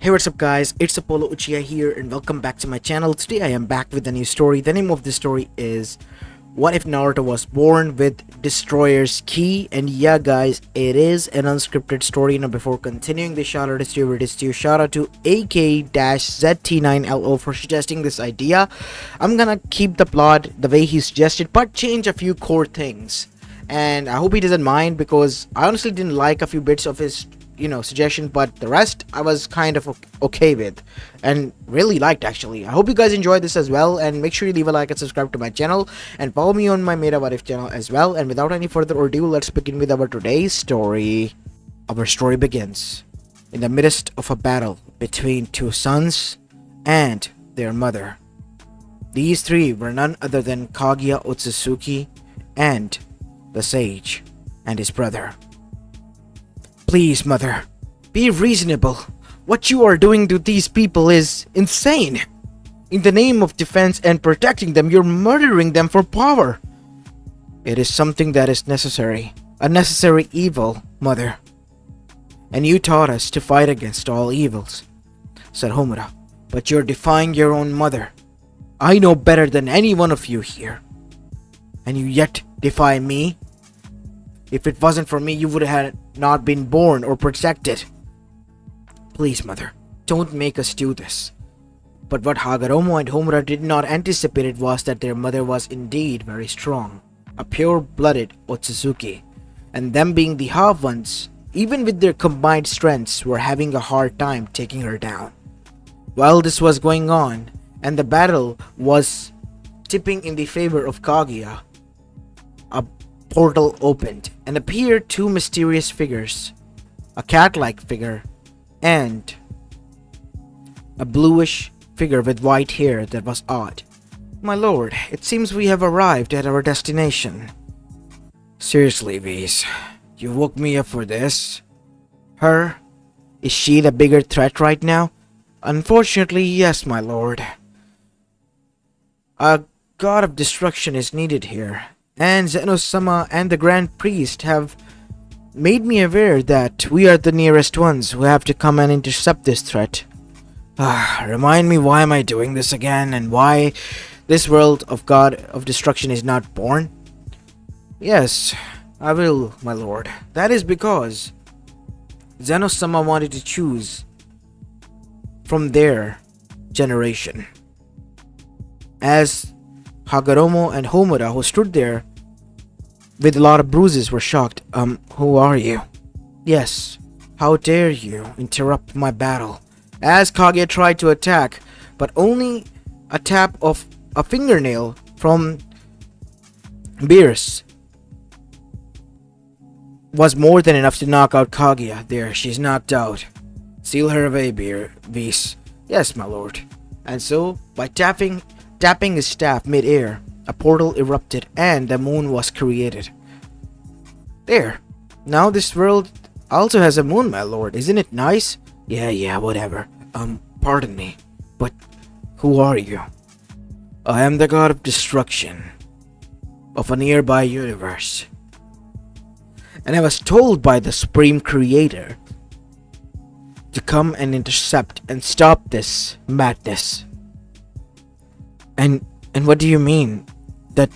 Hey, what's up guys, it's Apollo Uchiha here and welcome back to my channel. Today I am back with a new story. The name of the story is What If Naruto Was Born with Destroyer's Key? And yeah guys, it is an unscripted story. Now before continuing the shout out to shout out to AK-ZT9LO for suggesting this idea. I'm gonna keep the plot the way he suggested but change a few core things. And I hope he doesn't mind because I honestly didn't like a few bits of his suggestion, but the rest I was kind of okay with and really liked actually. I hope you guys enjoyed this as well, and make sure you leave a like and subscribe to my channel and follow me on my Meta What If channel as well. And without any further ado, let's begin with our today's story. Our story begins in the midst of a battle between two sons and their mother. These three were none other than Kaguya Otsutsuki and the sage and his brother. Please, mother, be reasonable. What you are doing to these people is insane. In the name of defense and protecting them, you're murdering them for power. It is something that is necessary, a necessary evil, mother. And you taught us to fight against all evils, said Homura. But you're defying your own mother. I know better than any one of you here. And you yet defy me? If it wasn't for me, you would have not been born or protected. Please, mother, don't make us do this. But what Hagoromo and Homura did not anticipate was that their mother was indeed very strong, a pure-blooded Otsutsuki, and them being the half ones, even with their combined strengths, were having a hard time taking her down. While this was going on, and the battle was tipping in the favor of Kaguya, a portal opened and appeared two mysterious figures, a cat-like figure and a bluish figure with white hair that was odd. My lord, it seems we have arrived at our destination. Seriously, Whis, you woke me up for this? Her? Is she the bigger threat right now? Unfortunately, yes, my lord. A god of destruction is needed here. And Zeno-sama and the Grand Priest have made me aware that we are the nearest ones who have to come and intercept this threat. Remind me, why am I doing this again, and why this world of God of Destruction is not born? Yes, I will, my lord. That is because Zeno-sama wanted to choose from their generation. As Hagoromo and Homura, who stood there with a lot of bruises, were shocked. Who are you? Yes, how dare you interrupt my battle? As Kaguya tried to attack, but only a tap of a fingernail from Beerus was more than enough to knock out Kaguya. There, she's knocked out. Seal her away, Whis. Yes, my lord. And so, by tapping his staff mid-air, a portal erupted and the moon was created. There. Now this world also has a moon, my lord. Isn't it nice? Yeah, whatever. Pardon me, but who are you? I am the god of destruction of a nearby universe. And I was told by the Supreme Creator to come and intercept and stop this madness. And what do you mean that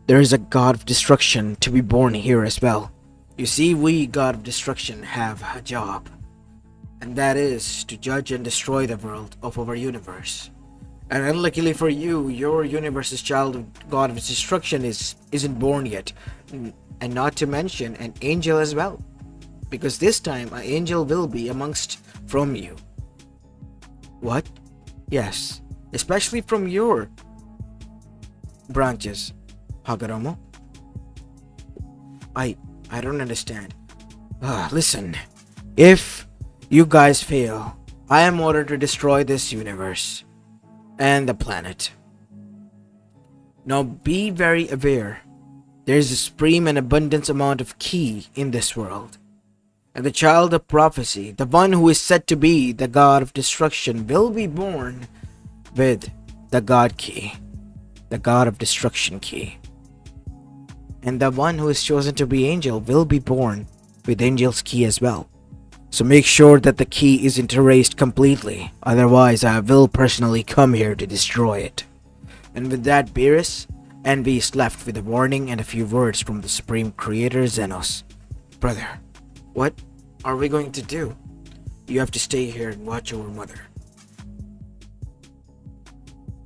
there is a god of destruction to be born here as well? You see, we god of destruction have a job, and that is to judge and destroy the world of our universe. And unluckily for you, your universe's child of god of destruction isn't born yet, and not to mention an angel as well, because this time an angel will be amongst from you. What? Yes. Especially from your branches, Hagoromo. I don't understand. Listen, if you guys fail, I am ordered to destroy this universe and the planet. Now be very aware, there is a supreme and abundant amount of ki in this world. And the child of prophecy, the one who is said to be the god of destruction, will be born with the God Key, the God of Destruction Key. And the one who is chosen to be angel will be born with Angel's Key as well. So make sure that the key isn't erased completely, otherwise I will personally come here to destroy it. And with that, Beerus, Envy is left with a warning and a few words from the Supreme Creator Xenos. Brother, what are we going to do? You have to stay here and watch over Mother.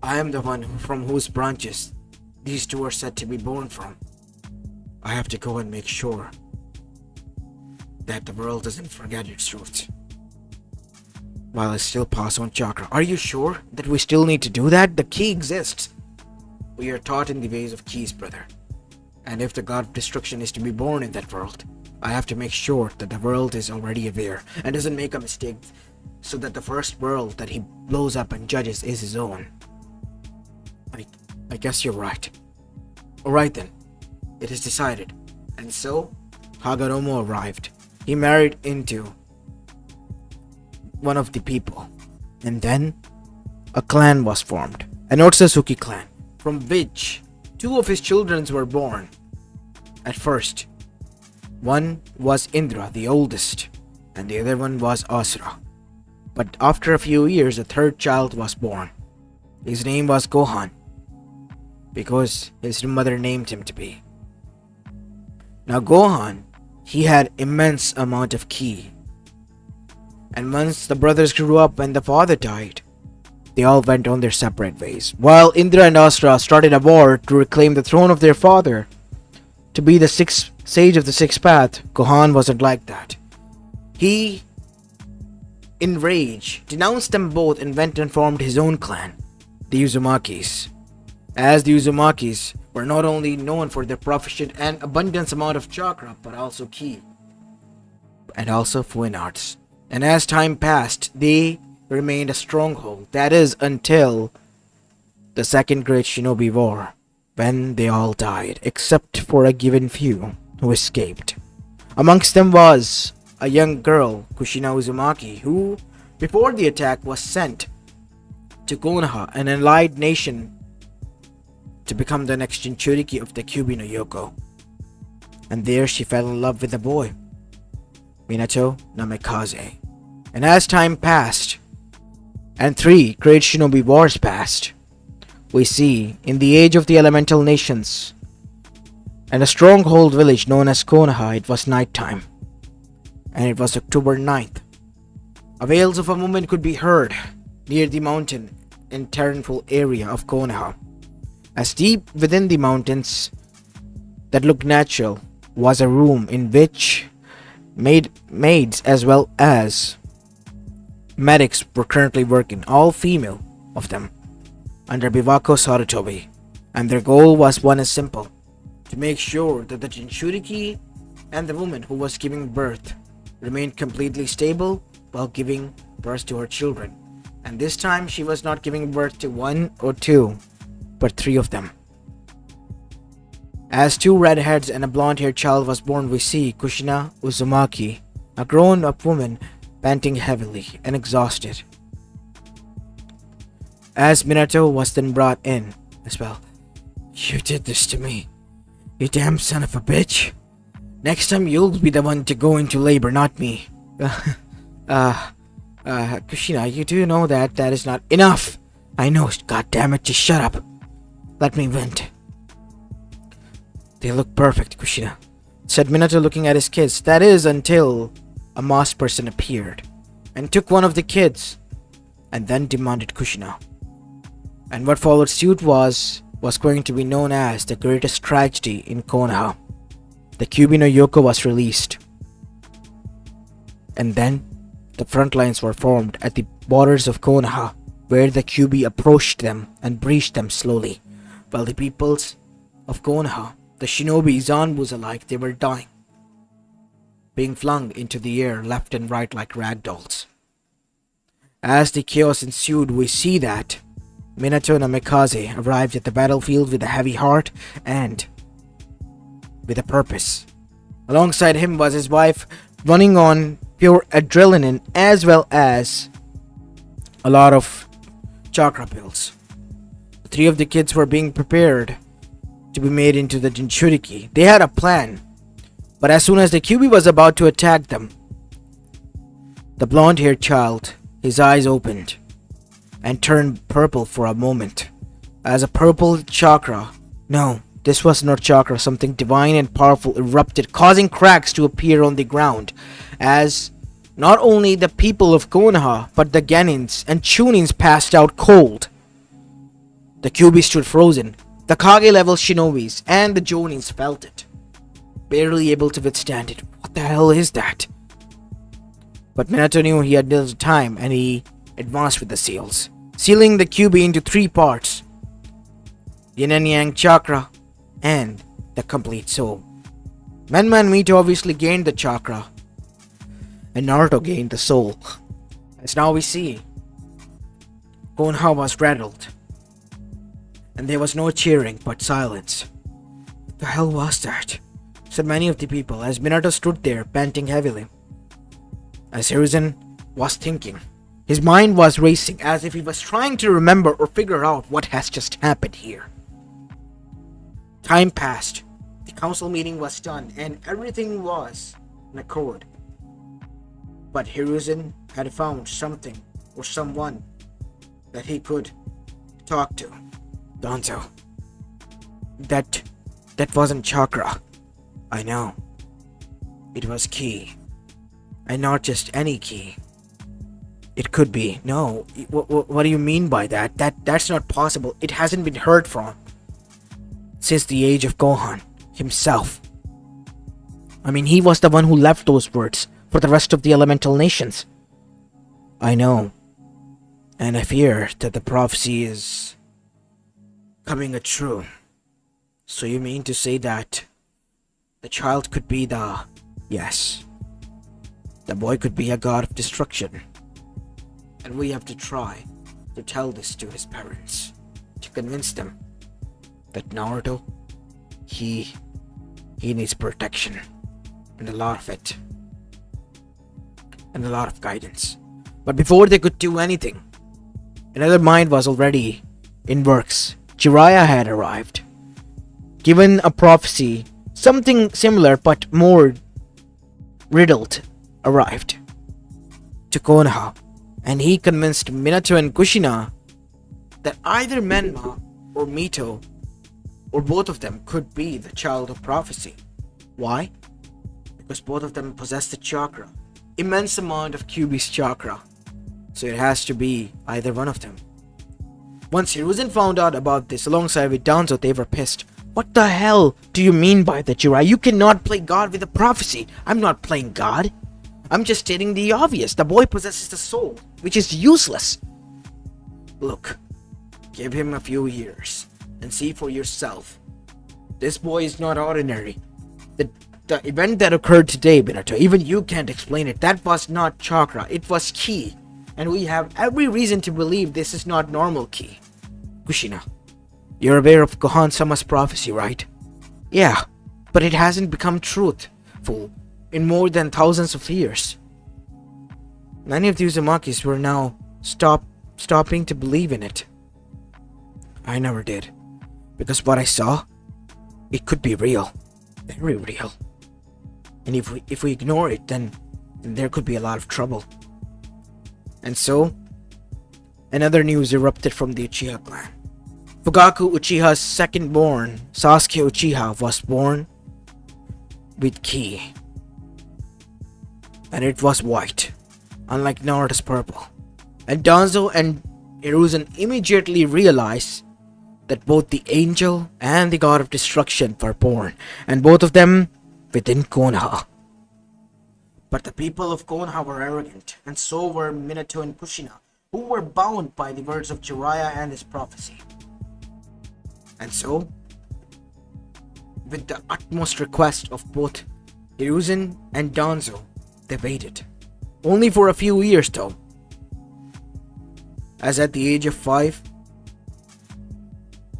I am the one from whose branches these two are said to be born from. I have to go and make sure that the world doesn't forget its roots, while I still pass on chakra. Are you sure that we still need to do that? The key exists. We are taught in the ways of keys, brother. And if the god of destruction is to be born in that world, I have to make sure that the world is already aware and doesn't make a mistake, so that the first world that he blows up and judges is his own. I guess you're right. Alright then, it is decided. And so, Hagoromo arrived. He married into one of the people. And then, a clan was formed. An Otsutsuki clan, from which two of his children were born. At first, one was Indra, the oldest, and the other one was Asura. But after a few years, a third child was born. His name was Gohan, because his mother named him to be. Now Gohan, he had immense amount of ki. And once the brothers grew up and the father died, they all went on their separate ways. While Indra and Asura started a war to reclaim the throne of their father, to be the sixth sage of the sixth path, Gohan wasn't like that. He, in rage, denounced them both and went and formed his own clan, the Uzumakis. As the Uzumakis were not only known for their proficient and abundant amount of chakra, but also ki, and also fine arts. And as time passed, they remained a stronghold. That is until the second great shinobi war, when they all died, except for a given few who escaped. Amongst them was a young girl, Kushina Uzumaki, who, before the attack, was sent to Konoha, an allied nation, to become the next Jinchuriki of the Kyuubi no Yoko. And there she fell in love with a boy, Minato Namikaze. And as time passed, and 3 great shinobi wars passed, we see, in the age of the elemental nations, and a stronghold village known as Konoha, it was nighttime. And it was October 9th. A wails of a woman could be heard near the mountain and terrainful area of Konoha. As deep within the mountains that looked natural was a room in which maids as well as medics were currently working, all female of them, under Bivako Sarutobi. And their goal was one as simple: to make sure that the Jinchuriki and the woman who was giving birth remained completely stable while giving birth to her children. And this time she was not giving birth to 1 or 2, but 3 of them. As 2 redheads and a blonde-haired child was born, we see Kushina Uzumaki, a grown-up woman, panting heavily and exhausted. As Minato was then brought in as well. You did this to me, you damn son of a bitch. Next time you'll be the one to go into labor, not me. Kushina, you do know that is not enough. I know, god damn it, just shut up. Let me vent. They look perfect, Kushina, said Minato, looking at his kids. That is until a masked person appeared and took one of the kids and then demanded Kushina. And what followed suit was going to be known as the greatest tragedy in Konoha. The Kyuubi no Yoko was released. And then the front lines were formed at the borders of Konoha, where the Kyuubi approached them and breached them slowly, while the peoples of Konoha, the shinobi, zanbus alike, they were dying, being flung into the air left and right like ragdolls. As the chaos ensued, we see that Minato Namikaze arrived at the battlefield with a heavy heart and with a purpose. Alongside him was his wife, running on pure adrenaline as well as a lot of chakra pills. The 3 of the kids were being prepared to be made into the Jinchuriki. They had a plan, but as soon as the Kyuubi was about to attack them, The blonde-haired child, his eyes opened and turned purple for a moment. As a purple chakra, no, this was not chakra, something divine and powerful erupted, causing cracks to appear on the ground, as not only the people of Konoha, but the Genins and Chunins passed out cold. The Kyuubi stood frozen. The Kage-level shinobis and the Jonins felt it, barely able to withstand it. What the hell is that? But Minato knew he had little time, and he advanced with the seals, sealing the Kyuubi into 3 parts: Yin and Yang chakra and the complete soul. Menma and Mito obviously gained the chakra, and Naruto gained the soul. As now we see, Konoha was rattled, and there was no cheering but silence. What the hell was that? Said many of the people as Minato stood there panting heavily. As Hiruzen was thinking, his mind was racing as if he was trying to remember or figure out what has just happened here. Time passed, the council meeting was done, and everything was in accord. But Hiruzen had found something or someone that he could talk to. Danzo. That wasn't chakra. I know. It was ki. And not just any ki. It could be. No. What do you mean by that? That's not possible. It hasn't been heard from since the age of Gohan himself. I mean, he was the one who left those words for the rest of the elemental nations. I know. And I fear that the prophecy is coming true. So you mean to say that the child could be the... Yes. The boy could be a god of destruction. And we have to try to tell this to his parents, to convince them that Naruto, he needs protection, and a lot of it, and a lot of guidance. But before they could do anything, another mind was already in works. Jiraiya had arrived, given a prophecy, something similar but more riddled, arrived to Konoha, and he convinced Minato and Kushina that either Menma or Mito or both of them could be the child of prophecy. Why? Because both of them possess the chakra, immense amount of Kyuubi's chakra, so it has to be either one of them. Once Hiruzen found out about this alongside with Danzo, they were pissed. What the hell do you mean by that, Jiraiya? You cannot play God with a prophecy. I'm not playing God. I'm just stating the obvious. The boy possesses the soul, which is useless. Look, give him a few years and see for yourself. This boy is not ordinary. The event that occurred today, Minato, even you can't explain it. That was not chakra, it was ki. And we have every reason to believe this is not normal ki. Kushina, you're aware of Gohan-sama's prophecy, right? Yeah, but it hasn't become truthful in more than thousands of years. Many of the Uzumakis were now stopping to believe in it. I never did, because what I saw, it could be real, very real. And if we ignore it, then there could be a lot of trouble. And so, another news erupted from the Uchiha clan. Fugaku Uchiha's second-born, Sasuke Uchiha, was born with ki. And it was white, unlike Naruto's purple. And Danzo and Hiruzen immediately realized that both the angel and the god of destruction were born, and both of them within Konoha. But the people of Konoha were arrogant, and so were Minato and Kushina, who were bound by the words of Jiraiya and his prophecy. And so, with the utmost request of both Hiruzen and Danzo, they waited. Only for a few years though. As at the age of 5,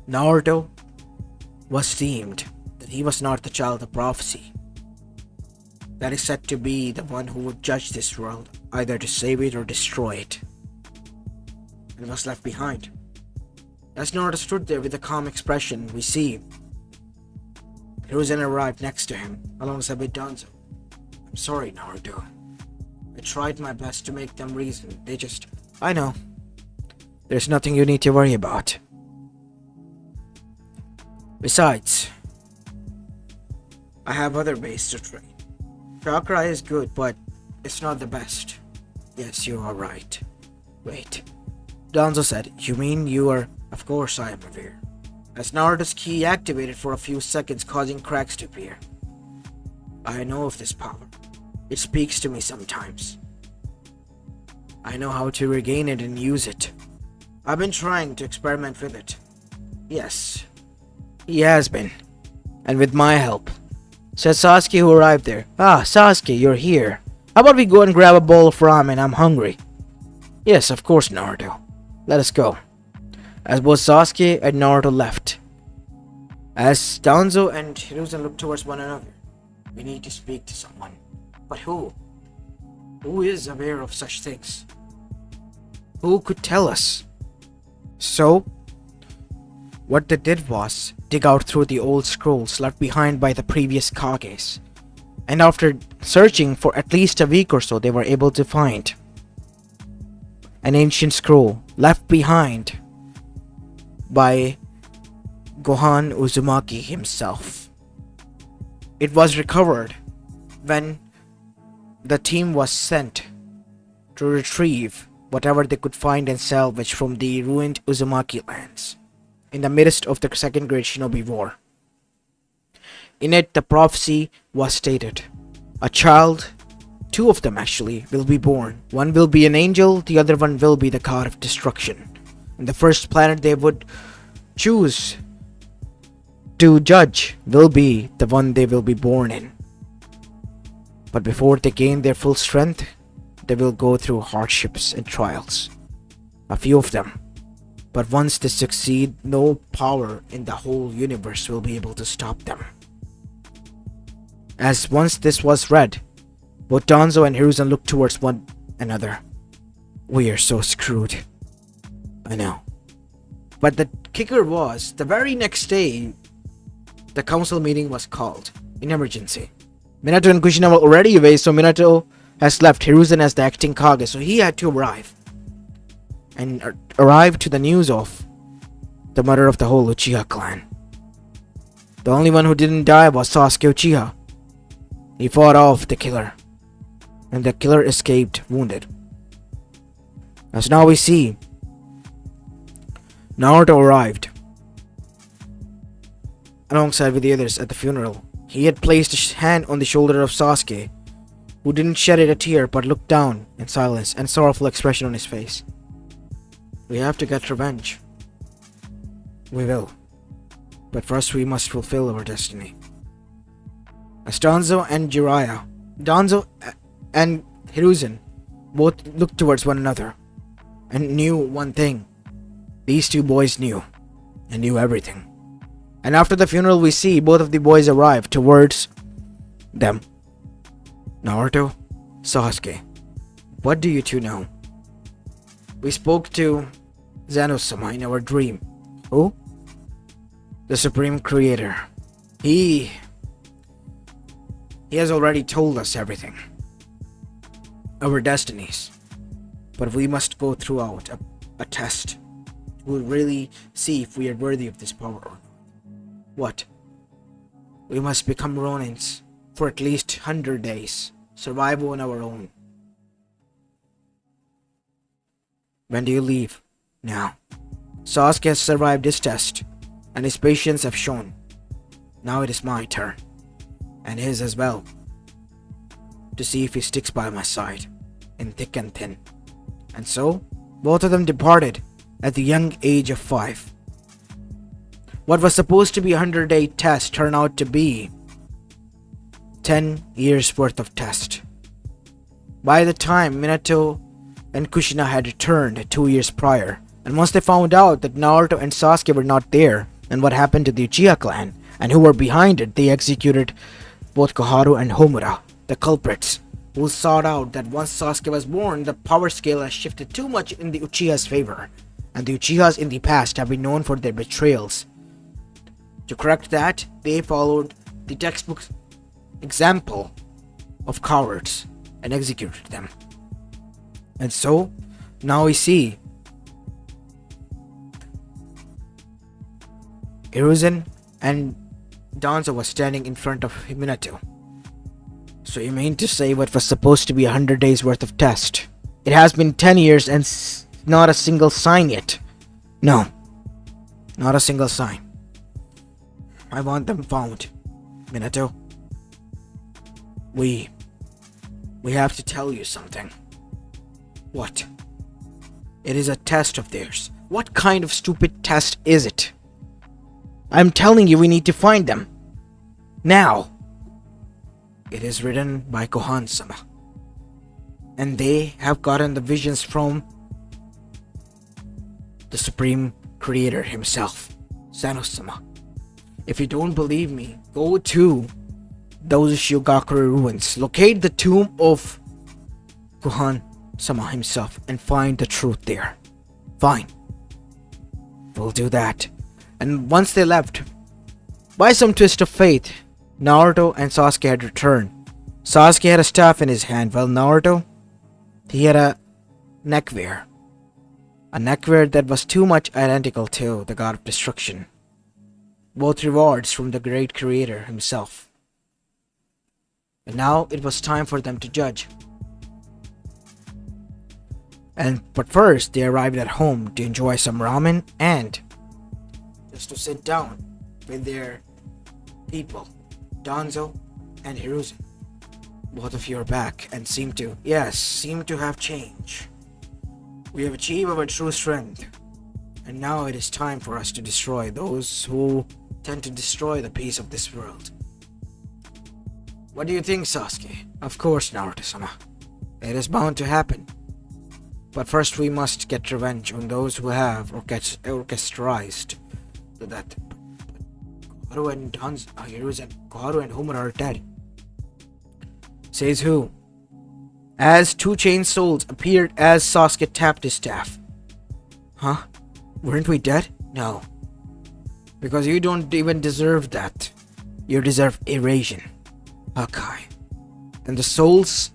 Naruto was deemed that he was not the child of prophecy. That is said to be the one who would judge this world, either to save it or destroy it, and was left behind. As Naruto stood there with a calm expression, we see Hiruzen arrived next to him, alongside with Danzo. I'm sorry, Naruto. I I tried my best to make them reason. They just... I know. There's nothing you need to worry about. Besides, I have other ways to train. Chakra is good, but it's not the best. Yes, you are right. Wait. Danzo said, you mean you are... Of course I am aware. As Naruto's ki activated for a few seconds, causing cracks to appear. I know of this power. It speaks to me sometimes. I know how to regain it and use it. I've been trying to experiment with it. Yes, he has been. And with my help. Said Sasuke, who arrived there. Ah, Sasuke, you're here. How about we go and grab a bowl of ramen? I'm hungry. Yes, of course, Naruto. Let us go. As both Sasuke and Naruto left. As Danzo and Hiruzen looked towards one another. We need to speak to someone. But who? Who is aware of such things? Who could tell us? So, what they did was dig out through the old scrolls left behind by the previous Kages. And after searching for at least a week or so, they were able to find an ancient scroll left behind by Gohan Uzumaki himself. It was recovered when the team was sent to retrieve whatever they could find and salvage from the ruined Uzumaki lands in the midst of the Second Great Shinobi War. In it, the prophecy was stated. A child, two of them actually, will be born. One will be an angel, the other one will be the god of destruction. And the first planet they would choose to judge will be the one they will be born in. But before they gain their full strength, they will go through hardships and trials. A few of them. But once they succeed, no power in the whole universe will be able to stop them. As once this was read, both Danzo and Hiruzen looked towards one another. We are so screwed. I know. But the kicker was, the very next day, the council meeting was called in emergency. Minato and Kushina were already away, so Minato has left Hiruzen as the acting Kage, so he had to arrive. And arrive to the news of the murder of the whole Uchiha clan. The only one who didn't die was Sasuke Uchiha. He fought off the killer, and the killer escaped wounded. As now we see, Naruto arrived alongside with the others at the funeral. He had placed his hand on the shoulder of Sasuke, who didn't shed a tear but looked down in silence and sorrowful expression on his face. We have to get revenge. We will. But first we must fulfill our destiny. As Danzo and Hiruzen both looked towards one another and knew one thing. These two boys knew, and knew everything. And after the funeral we see both of the boys arrive towards them. Naruto, Sasuke, what do you two know? We spoke to Zeno-sama in our dream. Who? The Supreme Creator. He has already told us everything. Our destinies. But we must go throughout a test. We'll really see if we are worthy of this power or not. What? We must become Ronins for at least 100 days. Survive on our own. When do you leave? Now. Sasuke has survived this test, and his patience have shown. Now it is my turn, and his as well, to see if he sticks by my side, in thick and thin. And so, both of them departed at the young age of 5. What was supposed to be a 100-day test turned out to be 10 years worth of test. By the time Minato and Kushina had returned 2 years prior, and once they found out that Naruto and Sasuke were not there, and what happened to the Uchiha clan, and who were behind it, they executed both Koharu and Homura, the culprits, who sought out that once Sasuke was born, the power scale has shifted too much in the Uchiha's favor, and the Uchihas in the past have been known for their betrayals. To correct that, they followed the textbook example of cowards and executed them. And so, now we see Hiruzen and Danzo was standing in front of Minato. So you mean to say what was supposed to be 100 days worth of test? It has been 10 years and not a single sign yet. No, not a single sign. I want them found. Minato, we have to tell you something. What? It is a test of theirs. What kind of stupid test is it? I'm telling you we need to find them. Now. It is written by Kohan-sama. And they have gotten the visions from the Supreme Creator himself, Zeno-sama. If you don't believe me, go to those Shiogakure ruins, locate the tomb of Kohan-sama himself, and find the truth there. Fine. We'll do that. And once they left, by some twist of fate, Naruto and Sasuke had returned. Sasuke had a staff in his hand, while Naruto, he had a neckwear. A neckwear that was too much identical to the god of destruction. Both rewards from the great creator himself. And now it was time for them to judge. But first, they arrived at home to enjoy some ramen and just to sit down with their people, Danzo and Hiruzen. Both of you are back and seem to have changed. We have achieved our true strength, and now it is time for us to destroy those who tend to destroy the peace of this world. What do you think, Sasuke? Of course, Naruto-sama. It is bound to happen. But first we must get revenge on those who have orchestrated the death. Koharu and Koharu and Homura are dead. Says who? As two chained souls appeared as Sasuke tapped his staff. Huh? Weren't we dead? No. Because you don't even deserve that. You deserve erasure. Okay. And the souls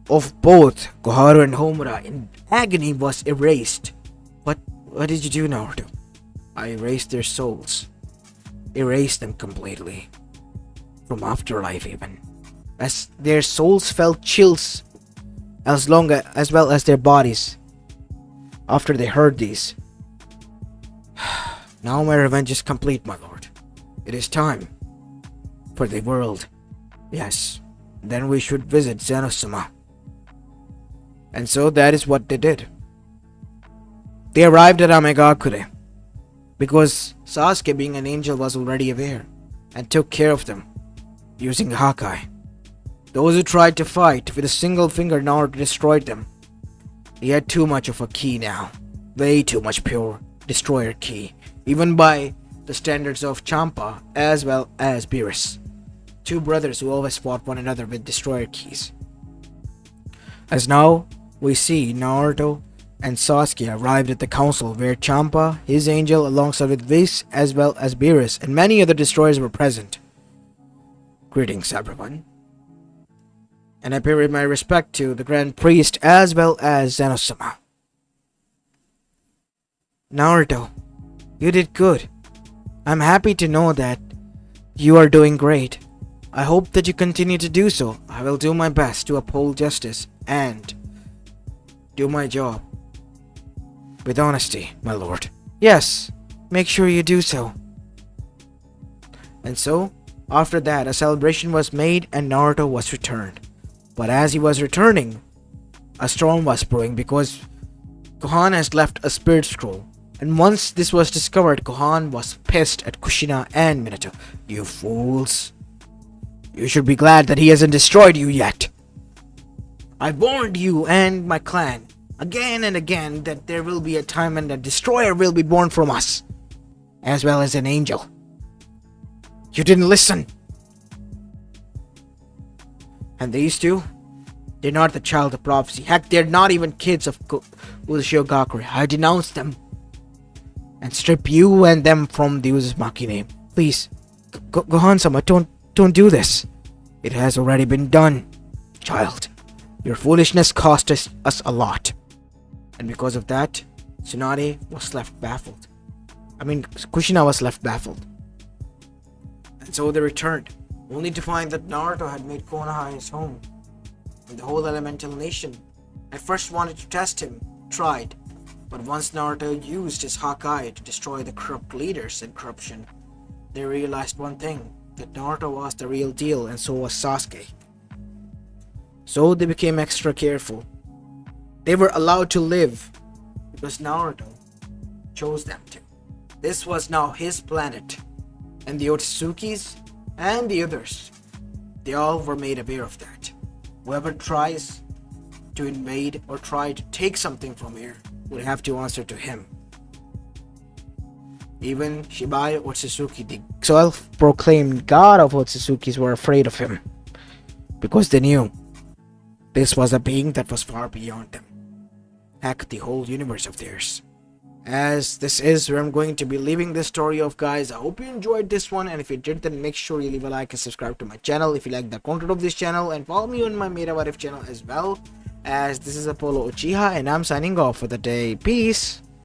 of both Koharu and Homura in agony was erased. What did you do, Naruto? I erased their souls. Erased them completely. From afterlife even. As their souls felt chills as well as their bodies after they heard these. Now my revenge is complete, my lord. It is time for the world. Yes, then we should visit Zeno-sama. And so that is what they did. They arrived at Amegakure because Sasuke, being an angel, was already aware and took care of them using Hakai. Those who tried to fight with a single finger, Naruto destroyed them. He had too much of a ki now. Way too much pure destroyer ki. Even by the standards of Champa as well as Beerus. Two brothers who always fought one another with destroyer keys. As now we see Naruto and Sasuke arrived at the council where Champa, his angel, alongside with Whis as well as Beerus and many other destroyers were present. Greetings, everyone. And I pay my respect to the Grand Priest as well as Zeno-sama. Naruto, you did good. I'm happy to know that you are doing great. I hope that you continue to do so. I will do my best to uphold justice and do my job with honesty, my lord. Yes, make sure you do so. And so, after that, a celebration was made and Naruto was returned. But as he was returning, a storm was brewing because Kohan has left a spirit scroll. And once this was discovered, Kohan was pissed at Kushina and Minato. You fools. You should be glad that he hasn't destroyed you yet. I warned you and my clan again and again that there will be a time when a destroyer will be born from us, as well as an angel. You didn't listen. And these two, they're not the child of prophecy. Heck, they're not even kids of Uchiha. I denounce them and strip you and them from the uzumaki name. Please, Gohan-sama, don't do this. It has already been done, child. Your foolishness cost us a lot. And because of that, Tsunade was left baffled. Kushina was left baffled. And so they returned, only to find that Naruto had made Konoha his home. And the whole elemental nation at first wanted to test him, tried. But once Naruto used his Hawkeye to destroy the corrupt leaders and corruption, they realized one thing, that Naruto was the real deal and so was Sasuke. So they became extra careful. They were allowed to live because Naruto chose them to. This was now his planet, and the Otsuzukis and the others, they all were made aware of that. Whoever tries to invade or try to take something from here would have to answer to him. Even Shibai Otsutsuki, the self-proclaimed god of Otsuzukis, were afraid of him because they knew this was a being that was far beyond them. Heck, the whole universe of theirs. As this is where I'm going to be leaving this story off, guys. I hope you enjoyed this one, and if you did, then make sure you leave a like and subscribe to my channel if you like the content of this channel, and follow me on my Meta What If channel as well. As this is Apollo Uchiha, and I'm signing off for the day. Peace.